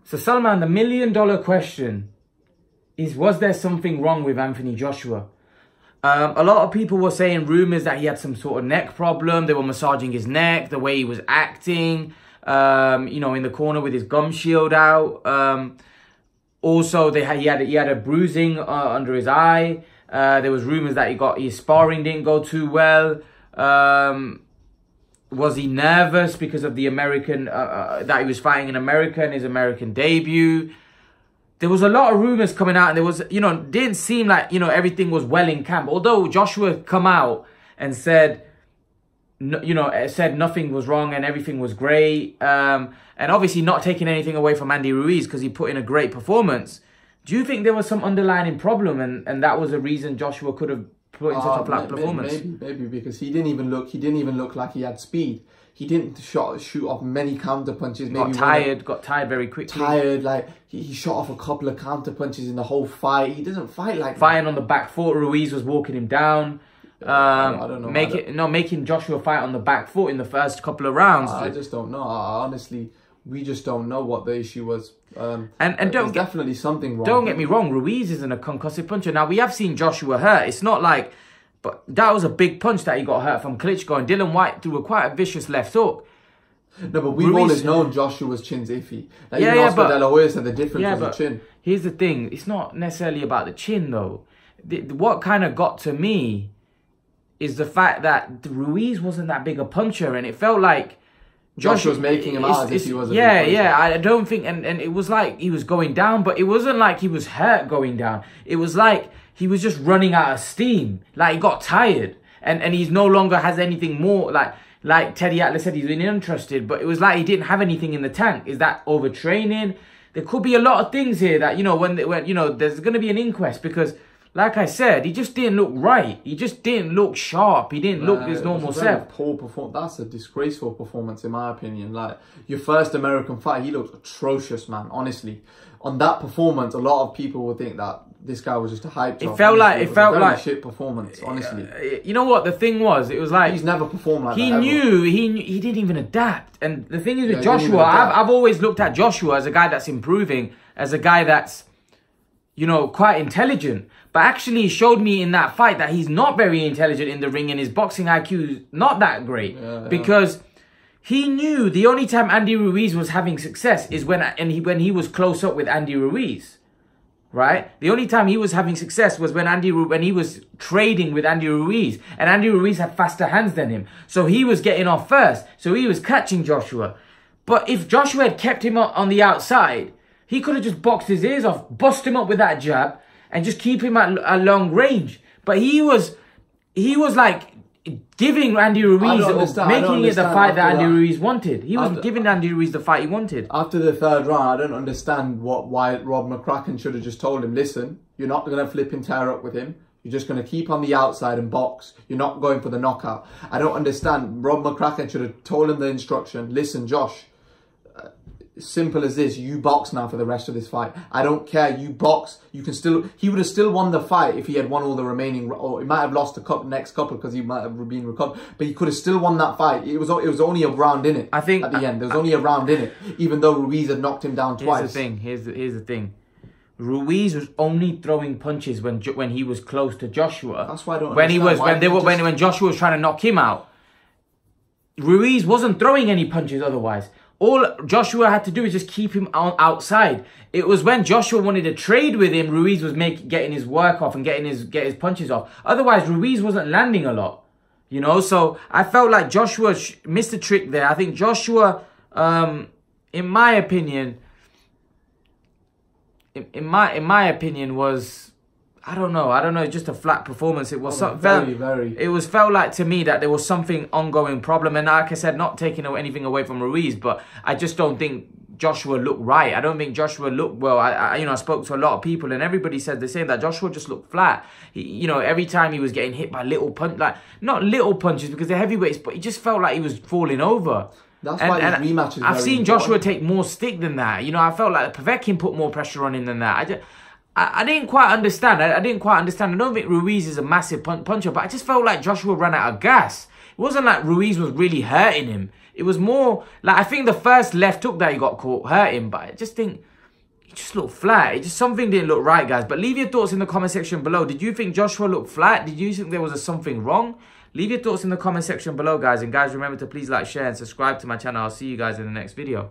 So Salman, the $1 million question is, was there something wrong with Anthony Joshua? A lot of people were saying rumours that he had some sort of neck problem. They were massaging his neck, the way he was acting, you know, in the corner with his gum shield out. Also, he had a bruising under his eye. There was rumours that his sparring didn't go too well. Was he nervous because of the American, that he was fighting in America in his American debut? There was a lot of rumours coming out, and there was, you know, didn't seem like, you know, everything was well in camp. Although Joshua come out and said, you know, said nothing was wrong and everything was great. And obviously not taking anything away from Andy Ruiz because he put in a great performance. Do you think there was some underlying problem and that was a reason Joshua could have put in such a flat performance? Maybe because he didn't even look like he had speed. He didn't shoot off many counter punches. Maybe got tired very quickly. Like he shot off a couple of counter punches in the whole fight. He doesn't fight like fighting on the back foot. Ruiz was walking him down. I don't know. Making Joshua fight on the back foot in the first couple of rounds. I just don't know. Honestly, we just don't know what the issue was. And there's definitely something wrong. Don't get me wrong. Ruiz isn't a concussive puncher. Now we have seen Joshua hurt. It's not like. But that was a big punch that he got hurt from Klitschko. And Dillian Whyte threw quite a vicious left hook. No, but we've always known Joshua's chin's iffy. Like, even Oscar De La Hoya said the difference was the chin. Here's the thing. It's not necessarily about the chin, though. What kind of got to me is the fact that Ruiz wasn't that big a puncher. And it felt like Joshua was making him out as if he was a big puncher. Yeah. I don't think... And it was like he was going down. But it wasn't like he was hurt going down. It was like... he was just running out of steam. Like, he got tired. And he's no longer has anything more. Like Teddy Atlas said, he's been interested. But it was like he didn't have anything in the tank. Is that overtraining? There could be a lot of things here that, you know, when you know, there's going to be an inquest. Because, like I said, he just didn't look right. He just didn't look sharp. He didn't look his normal self. Poor performance. That's a disgraceful performance, in my opinion. Like, your first American fight, he looked atrocious, man. Honestly. On that performance, a lot of people would think that this guy was just a hype job. It felt like shit performance, honestly. You know what the thing was? It was like he's never performed like that. He didn't even adapt. And the thing is with Joshua, I've always looked at Joshua as a guy that's improving, as a guy that's, you know, quite intelligent. But actually he showed me in that fight that he's not very intelligent in the ring, and his boxing IQ is not that great. Because he knew the only time Andy Ruiz was having success is when he was close up with Andy Ruiz. Right? The only time he was having success was when he was trading with Andy Ruiz. And Andy Ruiz had faster hands than him. So he was getting off first. So he was catching Joshua. But if Joshua had kept him on the outside, he could have just boxed his ears off, bust him up with that jab, and just keep him at long range. But he was like giving Andy Ruiz, making it the fight that Andy Ruiz wanted. He was giving Andy Ruiz the fight he wanted. After the third round, I don't understand why Rob McCracken should have just told him, listen, you're not going to flip and tear up with him. You're just going to keep on the outside and box. You're not going for the knockout. I don't understand. Rob McCracken should have told him the instruction, listen, Josh, simple as this, you box now for the rest of this fight. I don't care, you box. You can still, he would have still won the fight if he had won all the remaining, or he might have lost the next couple because he might have been recovered, but he could have still won that fight. It was only a round in it. I think at the end there was only a round in it, even though Ruiz had knocked him down twice. Here's the thing. Ruiz was only throwing punches when he was close to Joshua. That's why I don't understand when Joshua was trying to knock him out. Ruiz wasn't throwing any punches otherwise. All Joshua had to do is just keep him outside. It was when Joshua wanted to trade with him, Ruiz was getting his work off and get his punches off. Otherwise, Ruiz wasn't landing a lot, you know. So I felt like Joshua missed a trick there. I think Joshua, in my opinion, was. I don't know, just a flat performance. It was felt like to me that there was something ongoing problem. And like I said, not taking anything away from Ruiz, but I just don't think Joshua looked right. I don't think Joshua looked well. I spoke to a lot of people and everybody said the same, that Joshua just looked flat. Every time he was getting hit by little not little punches because they're heavyweights, but he just felt like he was falling over. That's why his rematch is I've seen Joshua take more stick than that. I felt like Povetkin put more pressure on him than that. I didn't quite understand. I don't think Ruiz is a massive puncher, but I just felt like Joshua ran out of gas. It wasn't like Ruiz was really hurting him. It was more like, I think the first left hook that he got caught hurt him, but I just think he just looked flat. It just, something didn't look right, guys. But leave your thoughts in the comment section below. Did you think Joshua looked flat? Did you think there was something wrong? Leave your thoughts in the comment section below, guys. And guys, remember to please like, share, and subscribe to my channel. I'll see you guys in the next video.